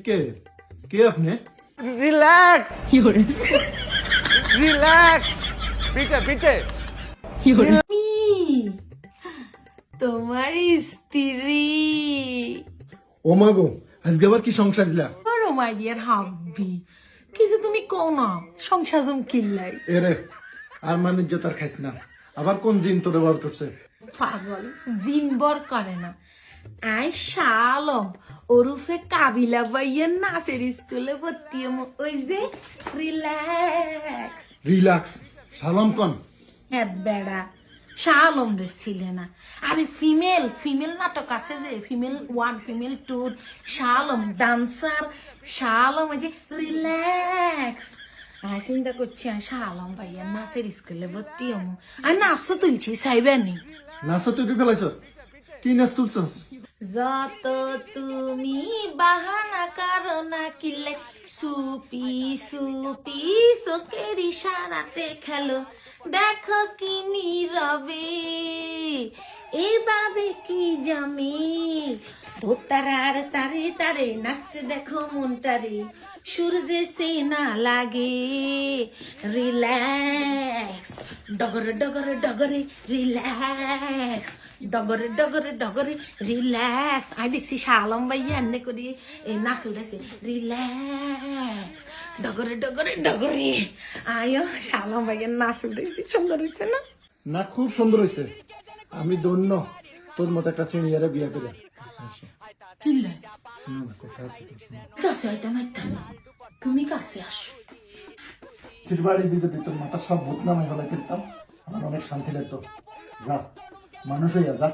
কে কে আপনি? Relax relax পিঠে পিঠে তোমার স্ত্রী ও মা গো, আজকে আবার কি সংসার দিলা? বড় মাই ডিয়ার হাব্বি কিছু তুমি কও না সংসাজম কিল্লাই এরে আর মানুষ তার খাইস না। আবার কোন জিন তোরে বার করছে? পাগল জিনবর করে না আই শালম ওরুফে কাবিলা ভাইয়ের নাচের স্কুলে ভর্তি হমু। ওই যে রিল্যাক্স রিল্যাক্স সালাম কন। হ্যাঁ বেড়া শালম রে ছিলে না। আরে ফিমেল ফিমেল নাটক আছে যে ফিমেল 1 ফিমেল 2 শালম ডান্সার শালম ওই যে রিল্যাক্স আমি চিন্তা করছি আমি শালম ভাইয়া নাচের স্কুলে ভর্তি হমু। আর নাচও তুলছি সাইবেনি নাচ তুই ফেলাইছ? কি নাচ তুলছস? যত তুমি বাহানা কারো না কিলে সুপি সুপি চোখের ইশারাতে খেলো দেখো কি নীরবে এভাবে কি জমি ধোতারার তারে তারে নাচতে দেখো মনটারে সূর্যে সে না লাগে রিল্যাক্স ডগরে ডগরে ডগরে রিল্যাক্স ডগরে ডগরে ডগরে রিল্যাক্স আই দেখছি শালম ভাইয়া এনে করি নাচ উঠেছে রিল্যাক্স ডগরে ডগরে ডগরে আয়ো শালম ভাইয়া নাচ উঠেছি সুন্দর হয়েছে না? না খুব সুন্দর হয়েছে। আমি ধন্য তোর মতো একটা সিনিয়রে বিয়ে করে। কিল্লাই শোনো না, কথা আছে তো, শোনো। কাছে হয়তো মারতাম না তুমি কাছে আসো চিরবাড়ি দিয়ে যদি তোর মাথা সব ভূত নামে ফেলাই ফেলতাম আমার অনেক শান্তি লাগতো। যা মানুষ হইয়া যা।